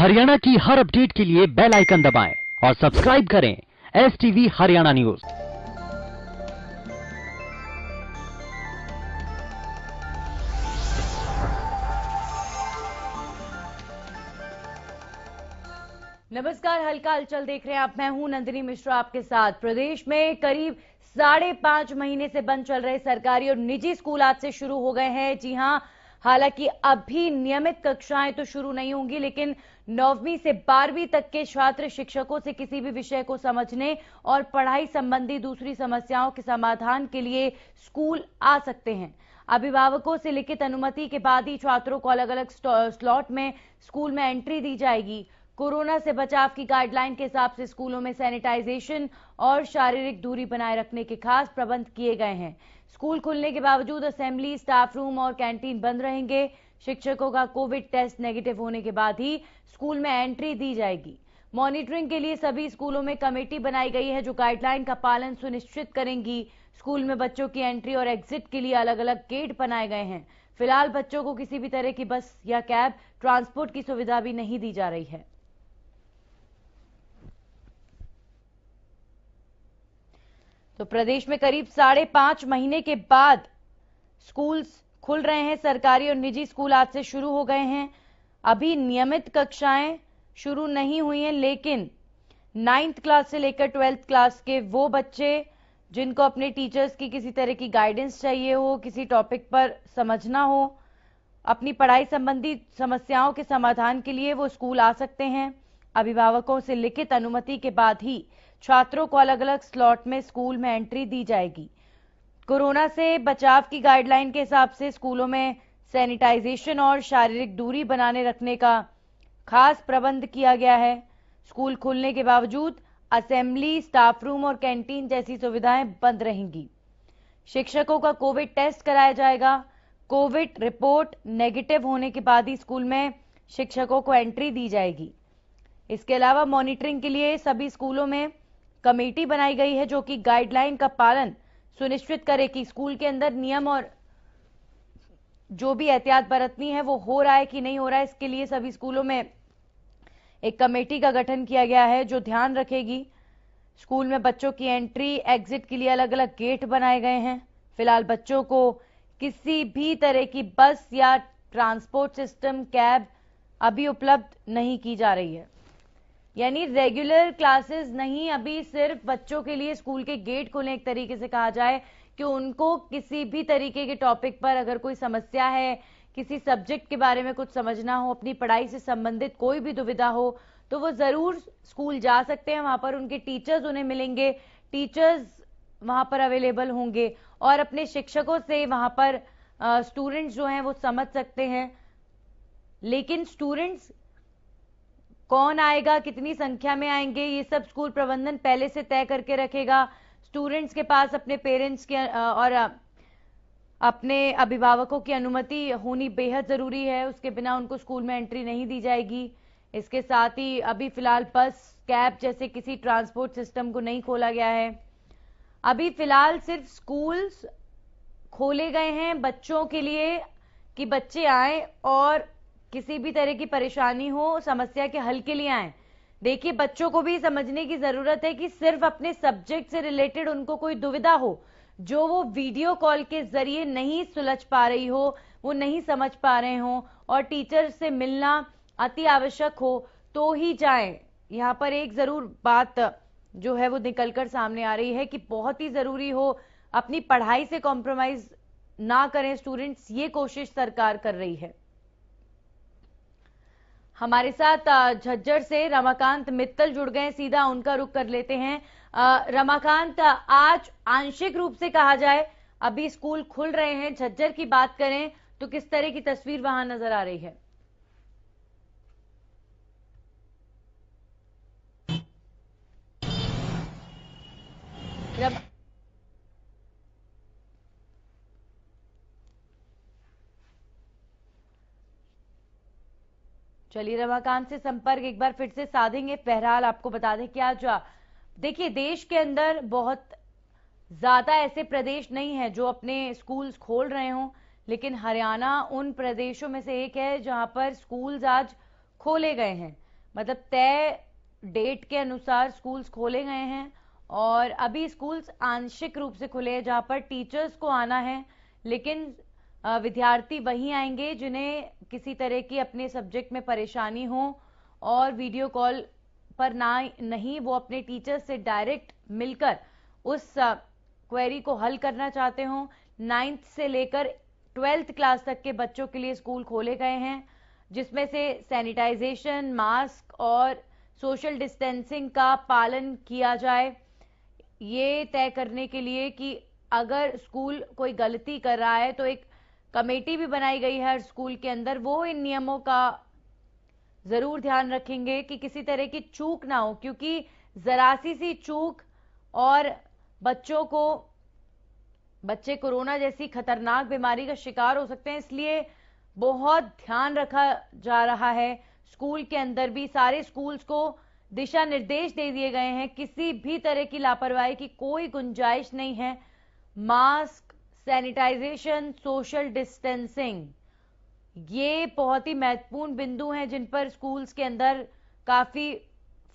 हरियाणा की हर अपडेट के लिए बेल आइकन दबाएं और सब्सक्राइब करें STV हरियाणा न्यूज। नमस्कार, हल्का हलचल देख रहे हैं आप। मैं हूं नंदिनी मिश्रा आपके साथ। प्रदेश में करीब 5.5 महीने से बंद चल रहे सरकारी और निजी स्कूल आज से शुरू हो गए हैं। जी हां, हालांकि अभी नियमित कक्षाएं तो शुरू नहीं होंगी, लेकिन 9वीं से 12वीं तक के छात्र शिक्षकों से किसी भी विषय को समझने और पढ़ाई संबंधी दूसरी समस्याओं के समाधान के लिए स्कूल आ सकते हैं। अभिभावकों से लिखित अनुमति के बाद ही छात्रों को अलग अलग स्लॉट में स्कूल में एंट्री दी जाएगी। कोरोना से बचाव की गाइडलाइन के हिसाब से स्कूलों में सैनिटाइजेशन और शारीरिक दूरी बनाए रखने के खास प्रबंध किए गए हैं। स्कूल खुलने के बावजूद असेंबली, स्टाफ रूम और कैंटीन बंद रहेंगे। शिक्षकों का कोविड टेस्ट नेगेटिव होने के बाद ही स्कूल में एंट्री दी जाएगी। मॉनिटरिंग के लिए सभी स्कूलों में कमेटी बनाई गई है जो गाइडलाइन का पालन सुनिश्चित करेंगी। स्कूल में बच्चों की एंट्री और एग्जिट के लिए अलग अलग गेट बनाए गए हैं। फिलहाल बच्चों को किसी भी तरह की बस या कैब ट्रांसपोर्ट की सुविधा भी नहीं दी जा रही है। तो प्रदेश में करीब 5.5 महीने के बाद स्कूल खुल रहे हैं। सरकारी और निजी स्कूल आज से शुरू हो गए हैं। अभी नियमित कक्षाएं शुरू नहीं हुई हैं, लेकिन 9th क्लास से लेकर 12th क्लास के वो बच्चे जिनको अपने टीचर्स की किसी तरह की गाइडेंस चाहिए हो, किसी टॉपिक पर समझना हो, अपनी पढ़ाई संबंधी समस्याओं के समाधान के लिए वो स्कूल आ सकते हैं। अभिभावकों से लिखित अनुमति के बाद ही छात्रों को अलग अलग स्लॉट में स्कूल में एंट्री दी जाएगी। कोरोना से बचाव की गाइडलाइन के हिसाब से स्कूलों में सैनिटाइजेशन और शारीरिक दूरी बनाने रखने का खास प्रबंध किया गया है। स्कूल खुलने के बावजूद असेंबली, स्टाफ रूम और कैंटीन जैसी सुविधाएं बंद रहेंगी। शिक्षकों का कोविड टेस्ट कराया जाएगा। कोविड रिपोर्ट नेगेटिव होने के बाद ही स्कूल में शिक्षकों को एंट्री दी जाएगी। इसके अलावा मॉनिटरिंग के लिए सभी स्कूलों में कमेटी बनाई गई है जो कि गाइडलाइन का पालन सुनिश्चित करे कि स्कूल के अंदर नियम और जो भी एहतियात बरतनी है वो हो रहा है कि नहीं हो रहा है। इसके लिए सभी स्कूलों में एक कमेटी का गठन किया गया है जो ध्यान रखेगी। स्कूल में बच्चों की एंट्री, एग्जिट के लिए अलग अलग गेट बनाए गए हैं। फिलहाल बच्चों को किसी भी तरह की बस या ट्रांसपोर्ट सिस्टम, कैब अभी उपलब्ध नहीं की जा रही है। यानी रेगुलर क्लासेस नहीं, अभी सिर्फ बच्चों के लिए स्कूल के गेट खोले। एक तरीके से कहा जाए कि उनको किसी भी तरीके के टॉपिक पर अगर कोई समस्या है, किसी सब्जेक्ट के बारे में कुछ समझना हो, अपनी पढ़ाई से संबंधित कोई भी दुविधा हो, तो वो जरूर स्कूल जा सकते हैं। वहां पर उनके टीचर्स उन्हें मिलेंगे, टीचर्स वहां पर अवेलेबल होंगे और अपने शिक्षकों से वहां पर स्टूडेंट्स जो हैं वो समझ सकते हैं। लेकिन स्टूडेंट्स कौन आएगा, कितनी संख्या में आएंगे, ये सब स्कूल प्रबंधन पहले से तय करके रखेगा। स्टूडेंट्स के पास अपने पेरेंट्स के और अपने अभिभावकों की अनुमति होनी बेहद जरूरी है। उसके बिना उनको स्कूल में एंट्री नहीं दी जाएगी। इसके साथ ही अभी फिलहाल बस, कैब जैसे किसी ट्रांसपोर्ट सिस्टम को नहीं खोला गया है। अभी फिलहाल सिर्फ स्कूल्स खोले गए हैं बच्चों के लिए कि बच्चे आए और किसी भी तरह की परेशानी हो, समस्या के हल के लिए आए। देखिए, बच्चों को भी समझने की जरूरत है कि सिर्फ अपने सब्जेक्ट से रिलेटेड उनको कोई दुविधा हो जो वो वीडियो कॉल के जरिए नहीं सुलझ पा रही हो, वो नहीं समझ पा रहे हो और टीचर से मिलना अति आवश्यक हो तो ही जाएं। यहाँ पर एक जरूर बात जो है वो निकलकर सामने आ रही है कि बहुत ही जरूरी हो, अपनी पढ़ाई से कॉम्प्रोमाइज ना करें स्टूडेंट्स, ये कोशिश सरकार कर रही है। हमारे साथ झज्जर से रमाकांत मित्तल जुड़ गए, सीधा उनका रुख कर लेते हैं। रमाकांत, आज आंशिक रूप से कहा जाए अभी स्कूल खुल रहे हैं, झज्जर की बात करें तो किस तरह की तस्वीर वहां नजर आ रही है? चलिए, रमाकांत से संपर्क एक बार फिर से साधेंगे। बहरहाल आपको बता दें कि आज देखिए, देश के अंदर बहुत ज्यादा ऐसे प्रदेश नहीं है जो अपने स्कूल्स खोल रहे हों, लेकिन हरियाणा उन प्रदेशों में से एक है जहां पर स्कूल्स आज खोले गए हैं। मतलब तय डेट के अनुसार स्कूल्स खोले गए हैं और अभी स्कूल्स आंशिक रूप से खुले हैं जहां पर टीचर्स को आना है, लेकिन विद्यार्थी वहीं आएंगे जिन्हें किसी तरह की अपने सब्जेक्ट में परेशानी हो और वीडियो कॉल पर नहीं वो अपने टीचर से डायरेक्ट मिलकर उस क्वेरी को हल करना चाहते हो। 9th से लेकर 12th क्लास तक के बच्चों के लिए स्कूल खोले गए हैं, जिसमें से सैनिटाइजेशन, मास्क और सोशल डिस्टेंसिंग का पालन किया जाए, ये तय करने के लिए कि अगर स्कूल कोई गलती कर रहा है तो एक कमेटी भी बनाई गई है हर स्कूल के अंदर, वो इन नियमों का जरूर ध्यान रखेंगे कि किसी तरह की चूक ना हो, क्योंकि जरा सी चूक और बच्चे कोरोना जैसी खतरनाक बीमारी का शिकार हो सकते हैं। इसलिए बहुत ध्यान रखा जा रहा है। स्कूल के अंदर भी सारे स्कूल्स को दिशा निर्देश दे दिए गए हैं, किसी भी तरह की लापरवाही की कोई गुंजाइश नहीं है। मास्क, सैनिटाइजेशन, सोशल डिस्टेंसिंग, ये बहुत ही महत्वपूर्ण बिंदु हैं जिन पर स्कूल्स के अंदर काफी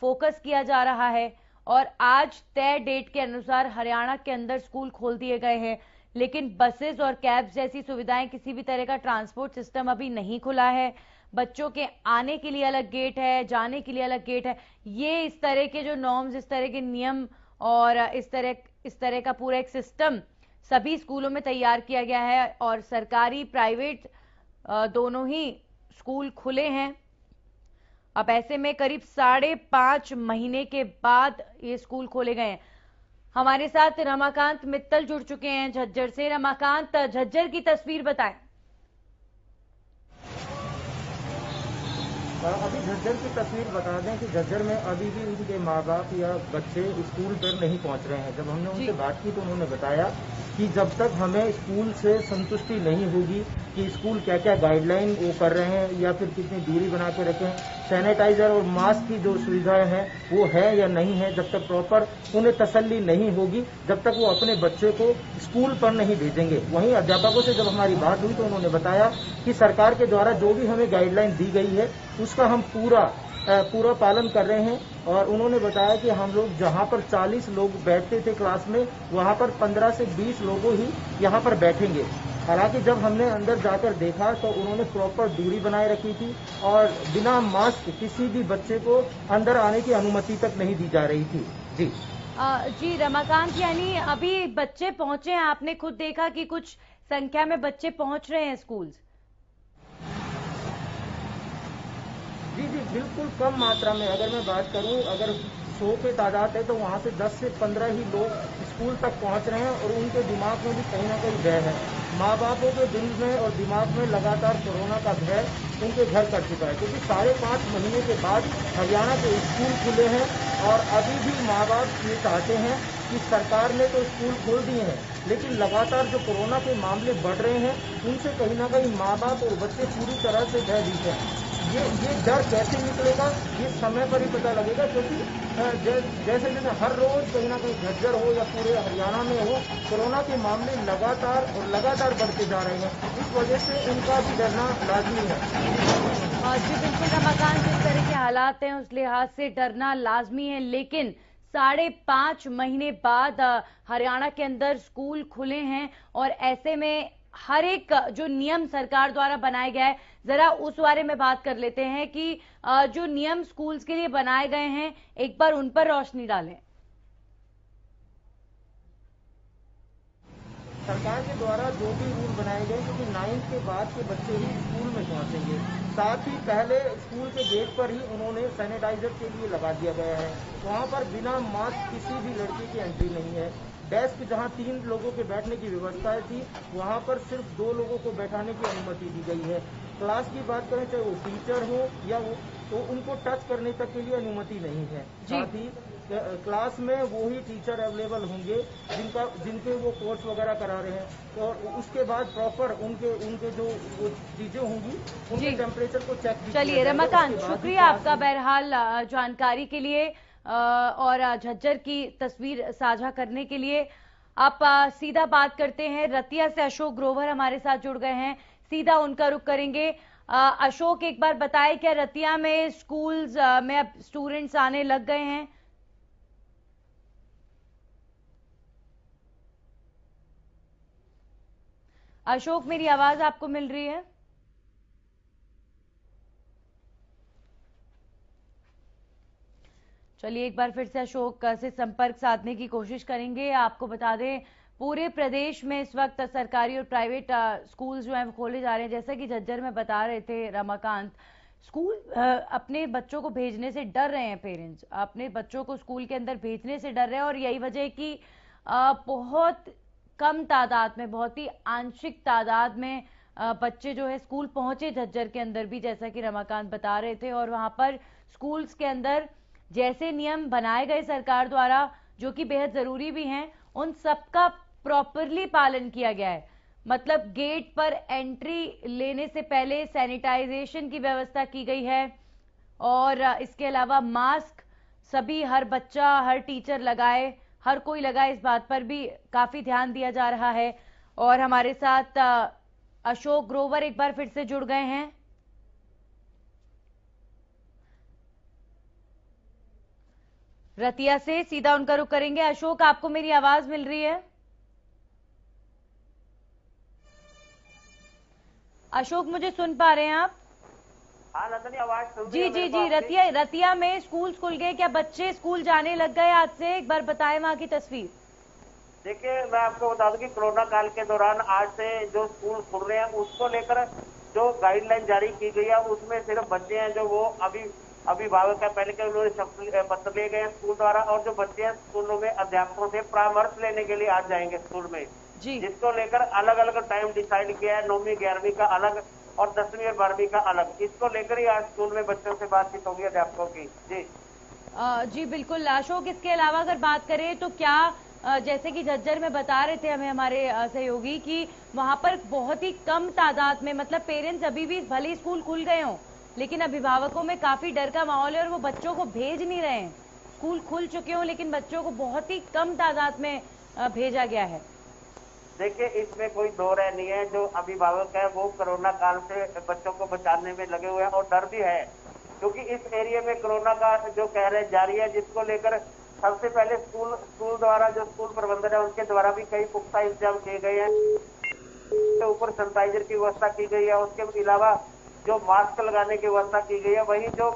फोकस किया जा रहा है। और आज तय डेट के अनुसार हरियाणा के अंदर स्कूल खोल दिए गए हैं, लेकिन बसेस और कैब्स जैसी सुविधाएं, किसी भी तरह का ट्रांसपोर्ट सिस्टम अभी नहीं खुला है। बच्चों के आने के लिए अलग गेट है, जाने के लिए अलग गेट है। ये इस तरह के जो नॉर्म्स, इस तरह के नियम और इस तरह का पूरा एक सिस्टम सभी स्कूलों में तैयार किया गया है और सरकारी प्राइवेट दोनों ही स्कूल खुले हैं। अब ऐसे में करीब 5.5 महीने के बाद ये स्कूल खोले गए हैं। हमारे साथ रमाकांत मित्तल जुड़ चुके हैं झज्जर से। रमाकांत, झज्जर की तस्वीर बताएं। अभी झज्जर की तस्वीर बता दें कि झज्जर में अभी भी उनके माँ बाप या बच्चे स्कूल पर नहीं पहुंच रहे हैं। जब हमने उनसे बात की तो उन्होंने बताया कि जब तक हमें स्कूल से संतुष्टि नहीं होगी कि स्कूल क्या क्या गाइडलाइन वो कर रहे हैं या फिर कितनी दूरी बना के रखें, सैनिटाइजर और मास्क की जो सुविधाएं हैं वो है या नहीं है, जब तक प्रॉपर उन्हें तसल्ली नहीं होगी तब तक वो अपने बच्चे को स्कूल पर नहीं भेजेंगे। वहीं अध्यापकों से जब हमारी बात हुई तो उन्होंने बताया कि सरकार के द्वारा जो भी हमें गाइडलाइन दी गई है उसका हम पूरा पालन कर रहे हैं। और उन्होंने बताया कि हम लोग जहां पर 40 लोग बैठते थे क्लास में, वहां पर 15 से 20 लोगों ही यहां पर बैठेंगे। हालांकि जब हमने अंदर जाकर देखा तो उन्होंने प्रॉपर दूरी बनाए रखी थी और बिना मास्क किसी भी बच्चे को अंदर आने की अनुमति तक नहीं दी जा रही थी। जी रमाकांत, यानी अभी बच्चे पहुंचे हैं, आपने खुद देखा कि कुछ संख्या में बच्चे पहुंच रहे हैं स्कूल? जी बिल्कुल कम मात्रा में। अगर मैं बात करूं, अगर 100 के तादाद है तो वहां से 10 से 15 ही लोग स्कूल तक पहुंच रहे हैं और उनके दिमाग में भी कहीं ना कहीं भय है। माँ बापों के दिल में और दिमाग में लगातार कोरोना का भय उनके घर कर चुका है, क्योंकि 5.5 महीने के बाद हरियाणा के स्कूल खुले हैं और अभी भी माँ बाप ये चाहते हैं कि सरकार ने तो स्कूल खोल दिए हैं, लेकिन लगातार जो कोरोना के मामले बढ़ रहे हैं उनसे कहीं ना कहीं माँ बाप और बच्चे पूरी तरह से भयभीत हैं। ये डर कैसे निकलेगा ये समय पर ही पता लगेगा, क्योंकि जैसे जैसे हर रोज कहीं ना कहीं झज्जर हो या पूरे हरियाणा में हो, कोरोना के मामले लगातार बढ़ते जा रहे हैं। इस वजह से उनका भी डरना लाजमी है। जी बिल्कुल रमाकांत, जिस तरह के हालात हैं उस लिहाज से डरना लाजमी है, लेकिन 5.5 महीने बाद हरियाणा के अंदर स्कूल खुले हैं और ऐसे में हर एक जो नियम सरकार द्वारा बनाया गया है, जरा उस बारे में बात कर लेते हैं कि जो नियम स्कूल्स के लिए बनाए गए हैं एक बार उन पर रोशनी डालें। सरकार के द्वारा जो भी रूल बनाए गए, क्योंकि 9th के बाद के बच्चे ही स्कूल में पहुंचेंगे, साथ ही पहले स्कूल के गेट पर ही उन्होंने सैनिटाइजर के लिए लगा दिया गया है। वहां पर बिना मास्क किसी भी लड़के की एंट्री नहीं है। डेस्क जहां 3 लोगों के बैठने की व्यवस्था थी वहां पर सिर्फ 2 लोगों को बैठाने की अनुमति दी गई है। क्लास की बात करें, चाहे वो टीचर हो या वो, तो उनको टच करने तक के लिए अनुमति नहीं है। साथ ही क्लास में वो ही टीचर अवेलेबल होंगे जिनके वो कोर्स वगैरह करा रहे हैं, और उसके बाद प्रॉपर उनके जो वो चीजें होंगी उनके टेम्परेचर को चेक। चलिए रमाकांत, शुक्रिया आपका बहरहाल जानकारी के लिए और झज्जर की तस्वीर साझा करने के लिए। आप सीधा बात करते हैं, रतिया से अशोक ग्रोवर हमारे साथ जुड़ गए हैं, सीधा उनका रुख करेंगे। अशोक, एक बार बताए, क्या रतिया में स्कूल्स में अब स्टूडेंट्स आने लग गए हैं? अशोक, मेरी आवाज आपको मिल रही है? चलिए एक बार फिर से अशोक से संपर्क साधने की कोशिश करेंगे। आपको बता दें, पूरे प्रदेश में इस वक्त सरकारी और प्राइवेट स्कूल जो हैं वो खोले जा रहे हैं। जैसा कि झज्जर में बता रहे थे रमाकांत, स्कूल अपने बच्चों को भेजने से डर रहे हैं। पेरेंट्स अपने बच्चों को स्कूल के अंदर भेजने से डर रहे हैं और यही वजह है कि बहुत कम तादाद में, बहुत ही आंशिक तादाद में बच्चे जो है स्कूल पहुंचे झज्जर के अंदर भी, जैसा कि रमाकांत बता रहे थे। और वहां पर स्कूल्स के अंदर जैसे नियम बनाए गए सरकार द्वारा, जो कि बेहद जरूरी भी हैं, उन सबका प्रॉपरली पालन किया गया है। मतलब गेट पर एंट्री लेने से पहले सैनिटाइजेशन की व्यवस्था की गई है और इसके अलावा मास्क सभी, हर बच्चा, हर टीचर लगाए, हर कोई लगाए, इस बात पर भी काफी ध्यान दिया जा रहा है। और हमारे साथ अशोक ग्रोवर एक बार फिर से जुड़ गए हैं। रतिया से सीधा उनका रुख करेंगे। अशोक, आपको मेरी आवाज मिल रही है? अशोक, मुझे सुन पा रहे हैं आप? हाँ नंदनी, आवाज सुन जी जी जी। रतिया में स्कूल खुल गए, क्या बच्चे स्कूल जाने लग गए आज से? एक बार बताएं वहां की तस्वीर। देखिए, मैं आपको बता दूं कि कोरोना काल के दौरान आज से जो स्कूल खुल रहे हैं उसको लेकर जो गाइडलाइन जारी की गई है उसमें सिर्फ बच्चे हैं जो वो अभिभावक है, पहले के उन्होंने पत्र लिए गए स्कूल द्वारा, और जो बच्चे हैं स्कूलों में अध्यापकों से परामर्श लेने के लिए आज जाएंगे स्कूल में जी। जिसको लेकर अलग अलग टाइम डिसाइड किया है। 9वीं 11वीं का अलग और 10वीं और 12वीं का अलग। इसको लेकर ही आज स्कूल में बच्चों से बातचीत होगी अध्यापकों की। जी जी बिल्कुल अशोक, इसके अलावा अगर बात करें तो क्या जैसे कि झज्जर में बता रहे थे हमें हमारे सहयोगी कि वहां पर बहुत ही कम तादाद में, मतलब पेरेंट्स अभी भी भले स्कूल खुल गए हों लेकिन अभिभावकों में काफी डर का माहौल है और वो बच्चों को भेज नहीं रहे हैं। स्कूल खुल चुके हों लेकिन बच्चों को बहुत ही कम तादाद में भेजा गया है। देखिए, इसमें कोई दो राय नहीं है। जो अभिभावक है वो कोरोना काल से बच्चों को बचाने में लगे हुए हैं और डर भी है क्योंकि इस एरिया में कोरोना का जो कहर जारी है, जिसको लेकर सबसे पहले स्कूल द्वारा, जो स्कूल प्रबंधन है उनके द्वारा भी कई पुख्ता इंतजाम किए गए हैं। उसके ऊपर सैनिटाइजर की व्यवस्था की गई है, उसके अलावा जो मास्क लगाने की व्यवस्था की गई है। वहीं जो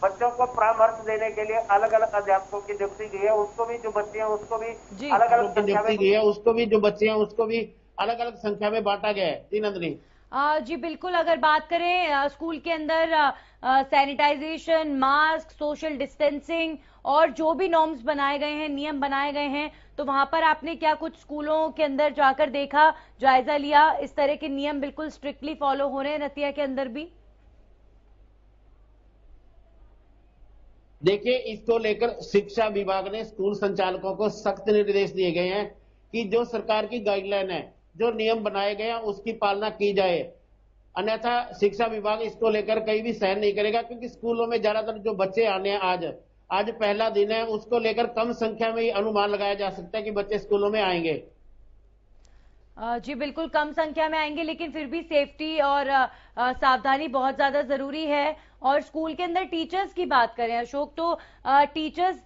बच्चों को परामर्श देने के लिए अलग अलग अध्यापकों की नियुक्ति की है, उसको भी जो बच्चे हैं उसको भी अलग अलग संख्या में की है, उसको भी जो बच्चे हैं उसको भी अलग अलग संख्या में बांटा गया है। जी नंदनी। जी बिल्कुल, अगर बात करें स्कूल के अंदर सैनिटाइजेशन, मास्क, सोशल डिस्टेंसिंग और जो भी नॉर्म्स बनाए गए हैं, नियम बनाए गए हैं, तो वहां पर आपने क्या कुछ स्कूलों के अंदर जाकर देखा, जायजा लिया? इस तरह के नियम बिल्कुल स्ट्रिक्टली फॉलो हो रहे हैं रतिया के अंदर भी? देखिए, इसको लेकर शिक्षा विभाग ने स्कूल संचालकों को सख्त निर्देश दिए गए हैं कि जो सरकार की गाइडलाइन है, जो नियम बनाए गए हैं उसकी पालना की जाए, अन्यथा शिक्षा विभाग इसको लेकर कहीं भी सहन नहीं करेगा। क्योंकि स्कूलों में ज्यादातर जो बच्चे आने हैं, आज पहला दिन है, उसको लेकर कम संख्या में ही अनुमान लगाया जा सकता है कि बच्चे स्कूलों में आएंगे। जी बिल्कुल, कम संख्या में आएंगे लेकिन फिर भी सेफ्टी और सावधानी बहुत ज्यादा जरूरी है। और स्कूल के अंदर टीचर्स की बात करें अशोक, तो टीचर्स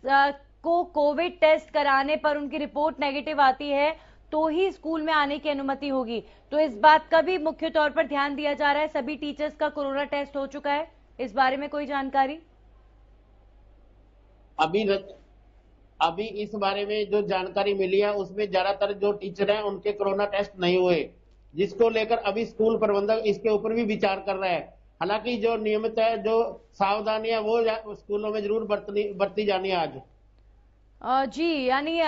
को कोविड टेस्ट कराने पर उनकी रिपोर्ट नेगेटिव आती है तो ही स्कूल में आने की अनुमति होगी। तो इस बात का भी मुख्य तौर पर ध्यान दिया जा रहा है। सभी टीचर्स का कोरोना टेस्ट हो चुका है, इस बारे में कोई जानकारी? अभी इस बारे में जो जानकारी मिली है उसमें ज्यादातर जो टीचर हैं उनके कोरोना टेस्ट नहीं हुए, जिसको लेकर अभी स्कूल प्रबंधक इसके ऊपर भी विचार कर रहा है। हालांकि जो नियमित है, जो सावधानियां वो स्कूलों में जरूर बरती जानी है आज। जी, यानी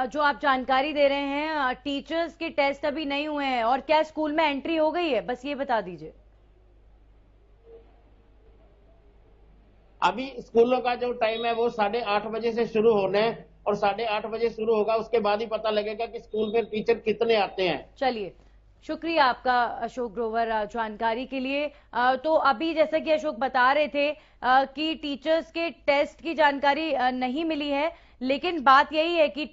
जो आप जानकारी दे रहे हैं, टीचर्स के टेस्ट अभी नहीं हुए हैं। और क्या स्कूल में एंट्री हो गई है, बस ये बता दीजिए। अभी स्कूलों का जो टाइम है वो 8:30 बजे से शुरू होना है और 8:30 बजे शुरू होगा, उसके बाद ही पता लगेगा कि स्कूल में टीचर कितने आते हैं। चलिए, शुक्रिया आपका अशोक ग्रोवर जानकारी के लिए। तो अभी जैसा कि अशोक बता रहे थे कि टीचर्स के टेस्ट की जानकारी नहीं मिली है, लेकिन बात यही है कि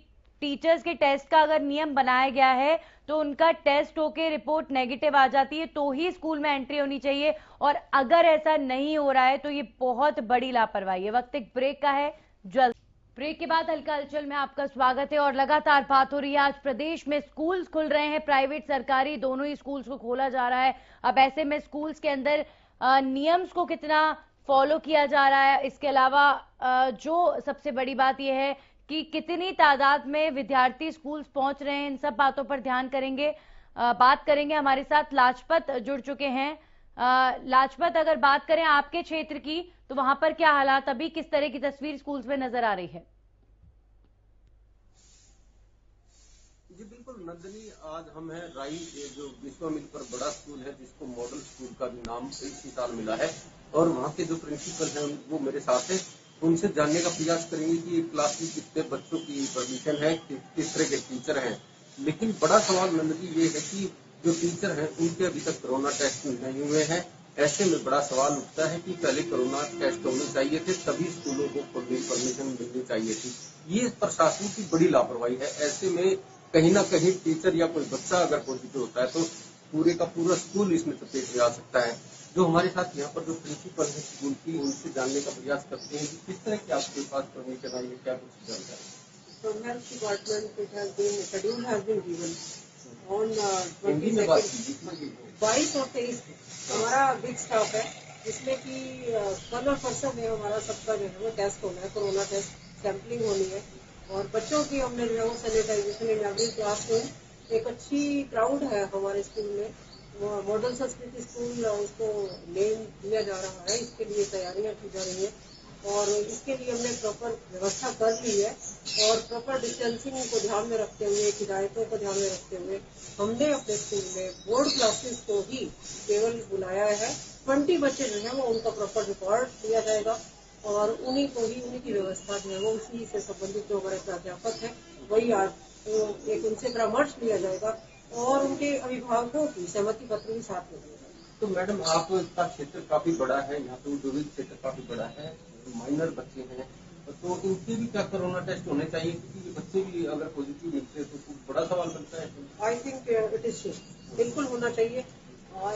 टीचर्स के टेस्ट का अगर नियम बनाया गया है तो उनका टेस्ट होके रिपोर्ट नेगेटिव आ जाती है तो ही स्कूल में एंट्री होनी चाहिए, और अगर ऐसा नहीं हो रहा है तो ये बहुत बड़ी लापरवाही है। वक्त एक ब्रेक का है, जल्द ब्रेक के बाद हल्का हलचल में आपका स्वागत है। और लगातार बात हो रही है, आज प्रदेश में स्कूल्स खुल रहे हैं, प्राइवेट सरकारी दोनों ही स्कूल्स को खोला जा रहा है। अब ऐसे में स्कूल्स के अंदर नियम्स को कितना फॉलो किया जा रहा है, इसके अलावा जो सबसे बड़ी बात यह है कि कितनी तादाद में विद्यार्थी स्कूल्स पहुंच रहे हैं, इन सब बातों पर ध्यान करेंगे, बात करेंगे। हमारे साथ लाजपत जुड़ चुके हैं। लाजपत, अगर बात करें आपके क्षेत्र की तो वहां पर क्या हालात, अभी किस तरह की तस्वीर स्कूल्स में नजर आ रही है? जी बिल्कुल नंदिनी, आज हम हैं राई, जो विश्वामित्र बड़ा स्कूल है जिसको मॉडल स्कूल का भी नाम इसी साल मिला है, और वहाँ के जो प्रिंसिपल हैं वो मेरे साथ है। उनसे जानने का प्रयास करेंगे कि क्लास में कितने बच्चों की परमिशन है, किस तरह के टीचर हैं। लेकिन बड़ा सवाल नंदिनी ये है कि जो टीचर हैं उनके अभी तक कोरोना टेस्ट नहीं हुए हैं। ऐसे में बड़ा सवाल उठता है कि पहले कोरोना टेस्ट होने चाहिए थे, तभी स्कूलों को खुलने की परमिशन मिलनी चाहिए थी। ये प्रशासन की बड़ी लापरवाही है। ऐसे में कहीं ना कहीं टीचर या कोई बच्चा अगर पॉजिटिव होता है तो पूरे का पूरा स्कूल इसमें चपेट में आ सकता है। जो हमारे साथ यहाँ पर जो प्रिंसिपल है स्कूल की, उनसे जानने का प्रयास करते हैं कि किस तरह की आपके पास परमिशन आई है, क्या कुछ जानकारी? From health department, it has been schedule has been given on 22 और 23 हमारा बिग स्टाफ है, जिसमें कि कल और परसों में हमारा सबका जो है वो टेस्ट होना है, कोरोना टेस्ट सैंपलिंग होनी है, और बच्चों की हमने जो है वो सैनिटाइजेशन इन एवरी क्लासरूम। एक अच्छी क्राउड है हमारे स्कूल में, मॉडल संस्कृति स्कूल उसको नेम दिया जा रहा है, इसके लिए तैयारियां की जा रही है, और इसके लिए हमने प्रॉपर व्यवस्था कर ली है, और प्रॉपर डिस्टेंसिंग को ध्यान में रखते हुए, हिदायतों को ध्यान में रखते हुए हमने अपने स्कूल में बोर्ड क्लासेस को ही केवल बुलाया है। 20 बच्चे जो है वो उनका प्रॉपर रिकॉर्ड दिया जाएगा, और उन्हीं को ही, उन्हीं की व्यवस्था जो है वो उसी से संबंधित जो हमारे प्राध्यापक है वही आज एक उनसे परामर्श लिया जाएगा, और उनके अभिभावकों की सहमति पत्र भी साथ में दिया जाएगा। तो मैडम, आपका क्षेत्र काफी बड़ा है, यहाँ पे औद्योगिक क्षेत्र काफी बड़ा है, माइनर बच्चे हैं, तो इनके भी क्या कोरोना टेस्ट होने चाहिए? क्योंकि ये बच्चे भी अगर पॉजिटिव निकले तो बड़ा सवाल बनता है। आई थिंक इट इज बिल्कुल होना चाहिए,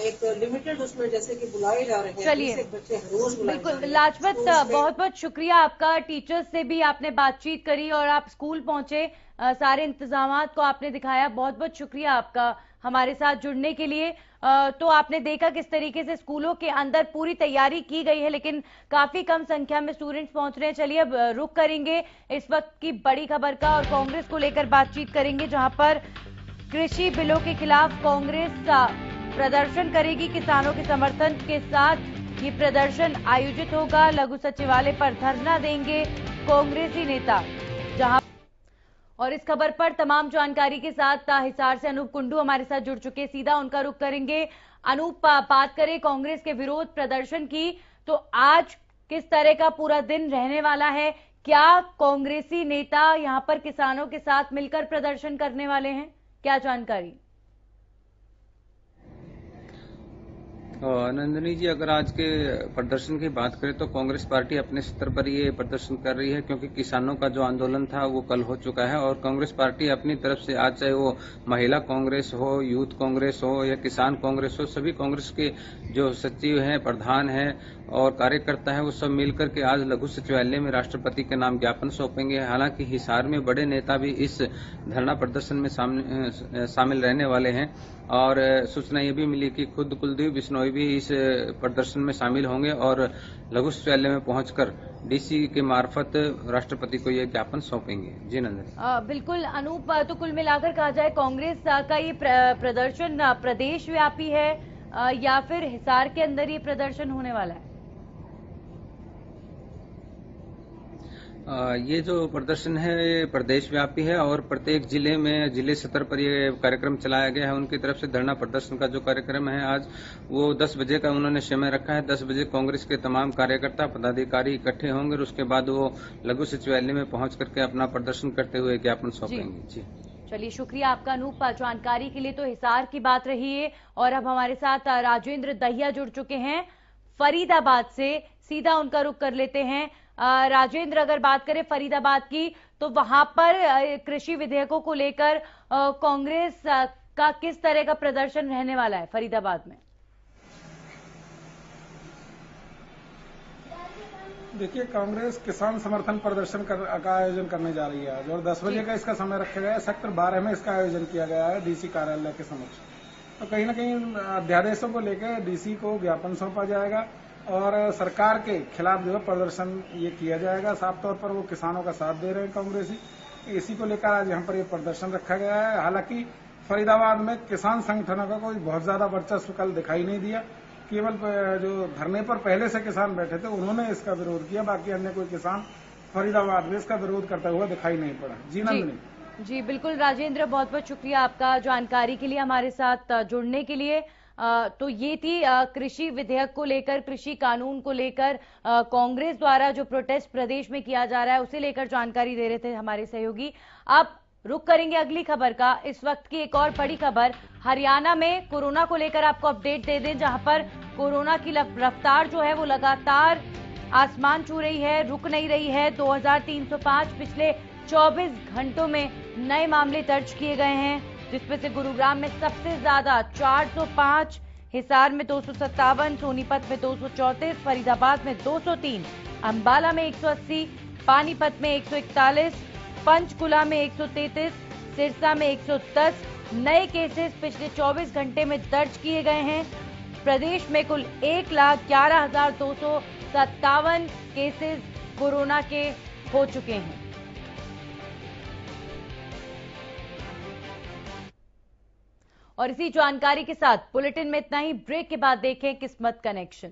एक लिमिटेड उसमें जैसे कि बुलाए जा रहे हैं। चलिए, बच्चे रोज बिल्कुल लाजपत, बहुत बहुत शुक्रिया आपका। टीचर्स से भी आपने बातचीत करी और आप स्कूल पहुंचे, सारे इंतजामात को आपने दिखाया, बहुत बहुत शुक्रिया आपका हमारे साथ जुड़ने के लिए। तो आपने देखा किस तरीके से स्कूलों के अंदर पूरी तैयारी की गई है, लेकिन काफी कम संख्या में स्टूडेंट्स पहुंच रहे हैं। चलिए अब रुक करेंगे इस वक्त की बड़ी खबर का, और कांग्रेस को लेकर बातचीत करेंगे, जहां पर कृषि बिलों के खिलाफ कांग्रेस प्रदर्शन करेगी। किसानों के समर्थन के साथ ये प्रदर्शन आयोजित होगा। लघु सचिवालय पर धरना देंगे कांग्रेसी नेता। जहां और इस खबर पर तमाम जानकारी के साथ हिसार से अनूप कुंडू हमारे साथ जुड़ चुके, सीधा उनका रुख करेंगे। अनूप, बात करें कांग्रेस के विरोध प्रदर्शन की, तो आज किस तरह का पूरा दिन रहने वाला है? क्या कांग्रेसी नेता यहां पर किसानों के साथ मिलकर प्रदर्शन करने वाले हैं, क्या जानकारी? नंदिनी जी, अगर आज के प्रदर्शन की बात करें तो कांग्रेस पार्टी अपने स्तर पर ये प्रदर्शन कर रही है, क्योंकि किसानों का जो आंदोलन था वो कल हो चुका है, और कांग्रेस पार्टी अपनी तरफ से आज, चाहे वो महिला कांग्रेस हो, यूथ कांग्रेस हो या किसान कांग्रेस हो, सभी कांग्रेस के जो सचिव हैं, प्रधान हैं और कार्यकर्ता है, वो सब मिलकर के आज लघु सचिवालय में राष्ट्रपति के नाम ज्ञापन सौंपेंगे। हालांकि हिसार में बड़े नेता भी इस धरना प्रदर्शन में शामिल रहने वाले हैं, और सूचना ये भी मिली कि खुद कुलदीप बिश्नोई भी इस प्रदर्शन में शामिल होंगे और लघु सचिवालय में पहुंचकर डीसी के मार्फत राष्ट्रपति को ये ज्ञापन सौंपेंगे। जी नंदन। बिल्कुल अनूप, तो कुल मिलाकर कहा जाए कांग्रेस का ये प्रदर्शन प्रदेश व्यापी है या फिर हिसार के अंदर ये प्रदर्शन होने वाला है? ये जो प्रदर्शन है ये प्रदेश व्यापी है, और प्रत्येक जिले में जिले स्तर पर ये कार्यक्रम चलाया गया है। उनकी तरफ से धरना प्रदर्शन का जो कार्यक्रम है आज, वो 10 बजे का उन्होंने समय रखा है। 10 बजे कांग्रेस के तमाम कार्यकर्ता पदाधिकारी इकट्ठे होंगे, और उसके बाद वो लघु सचिवालय में पहुंच करके अपना प्रदर्शन करते हुए ज्ञापन सौंपेंगे। जी चलिए, शुक्रिया आपका अनूप जानकारी के लिए। तो हिसार की बात रही है, और अब हमारे साथ राजेंद्र दहिया जुड़ चुके हैं फरीदाबाद से। सीधा उनका रुख कर लेते हैं। राजेंद्र, अगर बात करें फरीदाबाद की, तो वहां पर कृषि विधेयकों को लेकर कांग्रेस का किस तरह का प्रदर्शन रहने वाला है फरीदाबाद में? देखिए, कांग्रेस किसान समर्थन प्रदर्शन का आयोजन करने जा रही है आज, और 10 बजे का इसका समय रखा गया है। सेक्टर 12 में इसका आयोजन किया गया है डीसी कार्यालय के समक्ष। तो कहीं ना कहीं अध्यादेशों को लेकर डीसी को ज्ञापन सौंपा जाएगा और सरकार के खिलाफ जो है प्रदर्शन ये किया जाएगा। साफ तौर पर वो किसानों का साथ दे रहे हैं कांग्रेसी, इसी को लेकर आज यहाँ पर ये प्रदर्शन रखा गया है। हालांकि फरीदाबाद में किसान संगठनों का कोई बहुत ज्यादा वर्चस्व कल दिखाई नहीं दिया। केवल जो धरने पर पहले से किसान बैठे थे उन्होंने इसका विरोध किया, बाकी अन्य कोई किसान फरीदाबाद में इसका विरोध करता हुआ दिखाई नहीं पड़ा। जी नंदिनी। जी बिल्कुल राजेंद्र, बहुत बहुत शुक्रिया आपका जानकारी के लिए, हमारे साथ जुड़ने के लिए। तो ये थी कृषि विधेयक को लेकर, कृषि कानून को लेकर कांग्रेस द्वारा जो प्रोटेस्ट प्रदेश में किया जा रहा है उसे लेकर जानकारी दे रहे थे हमारे सहयोगी। आप रुक करेंगे अगली खबर का। इस वक्त की एक और बड़ी खबर हरियाणा में कोरोना को लेकर आपको अपडेट दे दें, जहां पर कोरोना की रफ्तार जो है वो लगातार आसमान छू रही है, रुक नहीं रही है। 2305 पिछले 24 घंटों में नए मामले दर्ज किए गए हैं, जिसमें से गुरुग्राम में सबसे ज्यादा 405, हिसार में 257, सोनीपत में 234, फरीदाबाद में 203, अंबाला में 180, पानीपत में 141, पंचकुला में 133, सिरसा में 110 नए केसेस पिछले 24 घंटे में दर्ज किए गए हैं। प्रदेश में कुल 1,11,257 केसेस कोरोना के हो चुके हैं। और इसी जानकारी के साथ बुलेटिन में इतना ही। ब्रेक के बाद देखें किस्मत कनेक्शन।